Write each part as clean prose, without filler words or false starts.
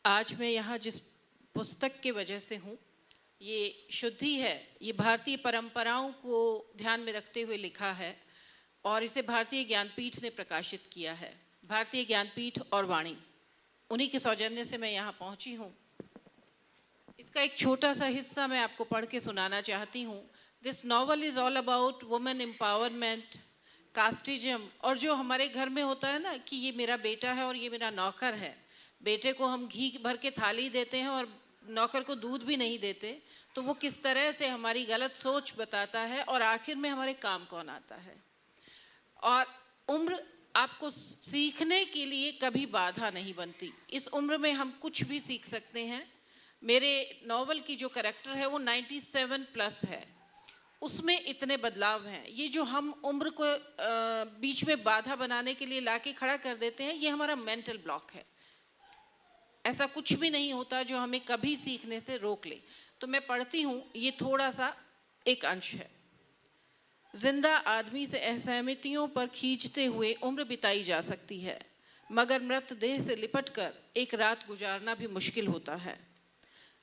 आज मैं यहाँ जिस पुस्तक के वजह से हूँ, ये शुद्धि है। ये भारतीय परंपराओं को ध्यान में रखते हुए लिखा है और इसे भारतीय ज्ञानपीठ ने प्रकाशित किया है। भारतीय ज्ञानपीठ और वाणी, उन्हीं के सौजन्य से मैं यहाँ पहुँची हूँ। इसका एक छोटा सा हिस्सा मैं आपको पढ़ के सुनाना चाहती हूँ। This novel is all about women empowerment, casteism, और जो हमारे घर में होता है ना कि ये मेरा बेटा है और ये मेरा नौकर है। बेटे को हम घी भर के थाली देते हैं और नौकर को दूध भी नहीं देते, तो वो किस तरह से हमारी गलत सोच बताता है और आखिर में हमारे काम कौन आता है। और उम्र आपको सीखने के लिए कभी बाधा नहीं बनती। इस उम्र में हम कुछ भी सीख सकते हैं। मेरे नॉवल की जो कैरेक्टर है वो 97 प्लस है, उसमें इतने बदलाव हैं। ये जो हम उम्र को बीच में बाधा बनाने के लिए लाके खड़ा कर देते हैं, ये हमारा मेंटल ब्लॉक है। ऐसा कुछ भी नहीं होता जो हमें कभी सीखने से रोक ले। तो मैं पढ़ती हूँ, ये थोड़ा सा एक अंश है। जिंदा आदमी से असहमतियों पर खींचते हुए उम्र बिताई जा सकती है, मगर मृत देह से लिपटकर एक रात गुजारना भी मुश्किल होता है।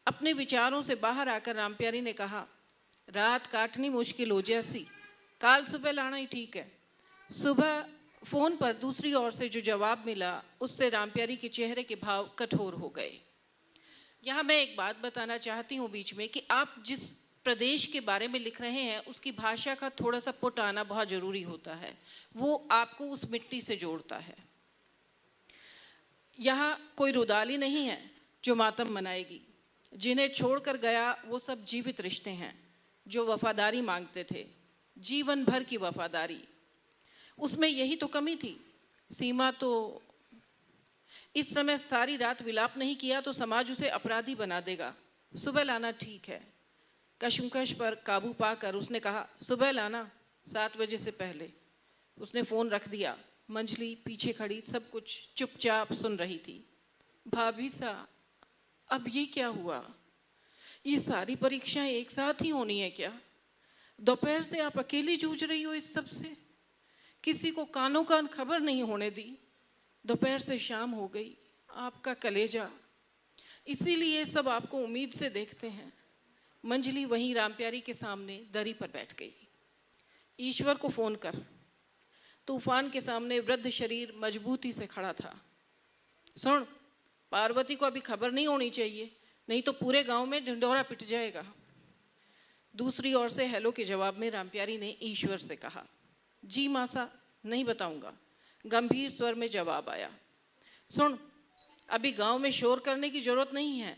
अपने विचारों से बाहर आकर रामप्यारी ने कहा, रात काटनी मुश्किल हो जैसी, काल सुबह लाना ही ठीक है। सुबह फोन पर दूसरी ओर से जो जवाब मिला, उससे रामप्यारी के चेहरे के भाव कठोर हो गए। यहाँ मैं एक बात बताना चाहती हूँ बीच में कि आप जिस प्रदेश के बारे में लिख रहे हैं उसकी भाषा का थोड़ा सा पुट आना बहुत ज़रूरी होता है। वो आपको उस मिट्टी से जोड़ता है। यहाँ कोई रुदाली नहीं है जो मातम मनाएगी। जिन्हें छोड़कर गया वो सब जीवित रिश्ते हैं जो वफादारी मांगते थे, जीवन भर की वफादारी। उसमें यही तो कमी थी। सीमा तो इस समय सारी रात विलाप नहीं किया तो समाज उसे अपराधी बना देगा। सुबह लाना ठीक है। कशमकश पर काबू पाकर उसने कहा, सुबह लाना 7 बजे से पहले। उसने फ़ोन रख दिया। मंजली पीछे खड़ी सब कुछ चुपचाप सुन रही थी। भाभी सा, अब ये क्या हुआ? ये सारी परीक्षाएं एक साथ ही होनी है क्या? दोपहर से आप अकेली जूझ रही हो इस सब से, किसी को कानों कान खबर नहीं होने दी। दोपहर से शाम हो गई, आपका कलेजा, इसीलिए सब आपको उम्मीद से देखते हैं। मंजली वहीं रामप्यारी के सामने दरी पर बैठ गई। ईश्वर को फोन कर। तूफान के सामने वृद्ध शरीर मजबूती से खड़ा था। सुन, पार्वती को अभी खबर नहीं होनी चाहिए, नहीं तो पूरे गांव में ढिंढोरा पिट जाएगा। दूसरी ओर से हेलो के जवाब में रामप्यारी ने ईश्वर से कहा, जी मासा, नहीं बताऊंगा। गंभीर स्वर में जवाब आया। सुन, अभी गांव में शोर करने की जरूरत नहीं है।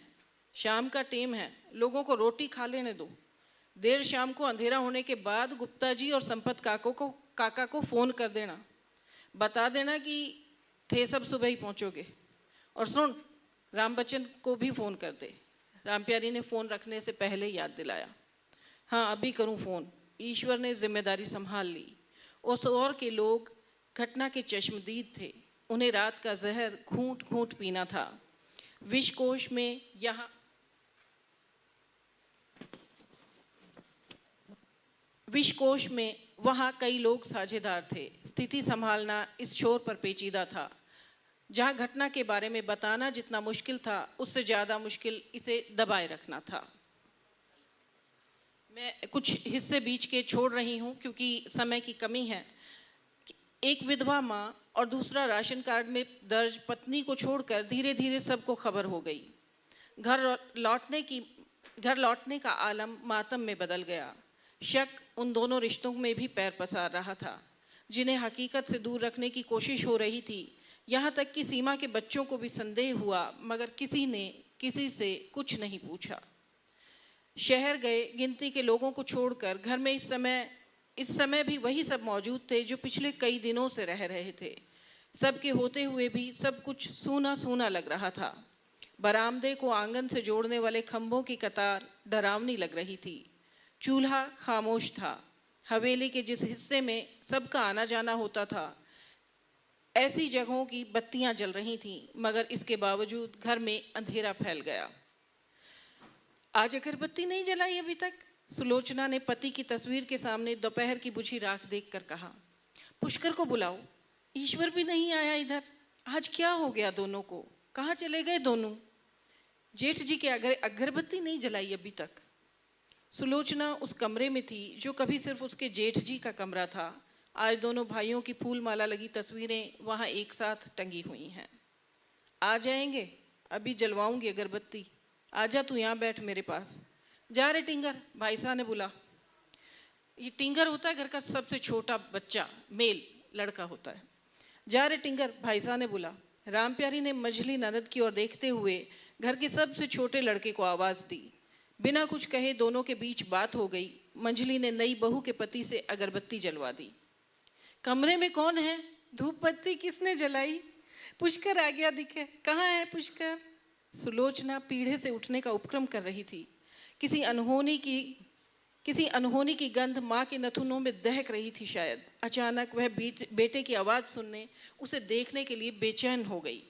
शाम का टाइम है, लोगों को रोटी खा लेने दो। देर शाम को अंधेरा होने के बाद गुप्ता जी और संपत काका को फ़ोन कर देना। बता देना कि थे सब सुबह ही पहुंचोगे। और सुन, राम बच्चन को भी फ़ोन कर दे। रामप्यारी ने फ़ोन रखने से पहले याद दिलाया। हाँ, अभी करूँ फ़ोन। ईश्वर ने जिम्मेदारी संभाल ली। उस ओर के लोग घटना के चश्मदीद थे। उन्हें रात का जहर घूंट घूंट पीना था। विषकोश में वहाँ कई लोग साझेदार थे। स्थिति संभालना इस छोर पर पेचीदा था। जहाँ घटना के बारे में बताना जितना मुश्किल था, उससे ज़्यादा मुश्किल इसे दबाए रखना था। मैं कुछ हिस्से बीच के छोड़ रही हूँ क्योंकि समय की कमी है। एक विधवा माँ और दूसरा राशन कार्ड में दर्ज पत्नी को छोड़कर धीरे धीरे सबको खबर हो गई। घर लौटने का आलम मातम में बदल गया। शक उन दोनों रिश्तों में भी पैर पसार रहा था, जिन्हें हकीकत से दूर रखने की कोशिश हो रही थी। यहाँ तक कि सीमा के बच्चों को भी संदेह हुआ, मगर किसी ने किसी से कुछ नहीं पूछा। शहर गए गिनती के लोगों को छोड़कर घर में इस समय भी वही सब मौजूद थे जो पिछले कई दिनों से रह रहे थे। सबके होते हुए भी सब कुछ सूना सूना लग रहा था। बरामदे को आंगन से जोड़ने वाले खंभों की कतार डरावनी लग रही थी। चूल्हा खामोश था। हवेली के जिस हिस्से में सबका आना जाना होता था, ऐसी जगहों की बत्तियां जल रही थीं, मगर इसके बावजूद घर में अंधेरा फैल गया। आज अगरबत्ती नहीं जलाई अभी तक? सुलोचना ने पति की तस्वीर के सामने दोपहर की बुझी राख देखकर कहा। पुष्कर को बुलाओ। ईश्वर भी नहीं आया इधर। आज क्या हो गया दोनों को? कहाँ चले गए दोनों? जेठ जी के अगरबत्ती नहीं जलाई अभी तक। सुलोचना उस कमरे में थी जो कभी सिर्फ उसके जेठ जी का कमरा था। आज दोनों भाइयों की फूल माला लगी तस्वीरें वहाँ एक साथ टंगी हुई हैं। आ जाएंगे, अभी जलवाऊंगी अगरबत्ती, आजा तू यहाँ बैठ मेरे पास। जा रे टिंगर, भाई साहब ने बोला। ये टिंगर होता है घर का सबसे छोटा बच्चा, मेल लड़का होता है। जा रे टिंगर, भाई साहब ने बोला। राम प्यारी ने मंझली ननद की ओर देखते हुए घर के सबसे छोटे लड़के को आवाज़ दी। बिना कुछ कहे दोनों के बीच बात हो गई। मंझली ने नई बहू के पति से अगरबत्ती जलवा दी। कमरे में कौन है? धूप बत्ती किसने जलाई? पुष्कर आ गया दिखे। कहाँ है पुष्कर? सुलोचना पीढ़े से उठने का उपक्रम कर रही थी। किसी अनहोनी की गंध माँ के नथुनों में दहक रही थी शायद। अचानक वह बेटे की आवाज़ सुनने, उसे देखने के लिए बेचैन हो गई।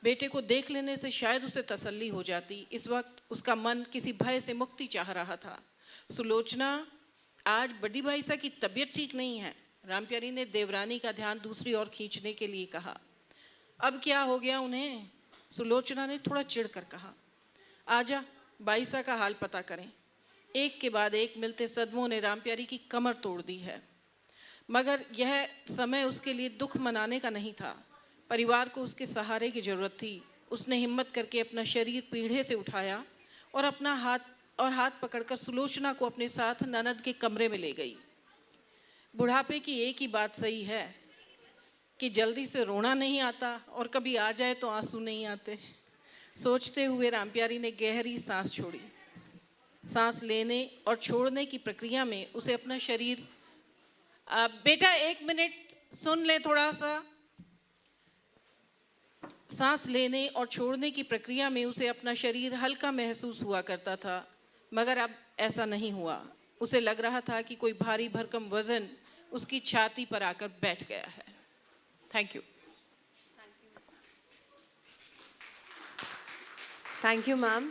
बेटे को देख लेने से शायद उसे तसल्ली हो जाती। इस वक्त उसका मन किसी भय से मुक्ति चाह रहा था। सुलोचना, आज बड़ी भाई साहब की तबीयत ठीक नहीं है। रामप्यारी ने देवरानी का ध्यान दूसरी ओर खींचने के लिए कहा। अब क्या हो गया उन्हें? सुलोचना ने थोड़ा चिढ़कर कहा। आजा, बाई साहब का हाल पता करें। एक के बाद एक मिलते सदमों ने रामप्यारी की कमर तोड़ दी है, मगर यह समय उसके लिए दुख मनाने का नहीं था। परिवार को उसके सहारे की जरूरत थी। उसने हिम्मत करके अपना शरीर पीढ़े से उठाया और हाथ पकड़कर सुलोचना को अपने साथ ननद के कमरे में ले गई। बुढ़ापे की एक ही बात सही है कि जल्दी से रोना नहीं आता और कभी आ जाए तो आंसू नहीं आते। सोचते हुए रामप्यारी ने गहरी सांस छोड़ी। सांस लेने और छोड़ने की प्रक्रिया में उसे अपना शरीर बेटा एक मिनट सुन ले थोड़ा सा। सांस लेने और छोड़ने की प्रक्रिया में उसे अपना शरीर हल्का महसूस हुआ करता था, मगर अब ऐसा नहीं हुआ। उसे लग रहा था कि कोई भारी भरकम वजन उसकी छाती पर आकर बैठ गया है। Thank you. Thank you ma'am.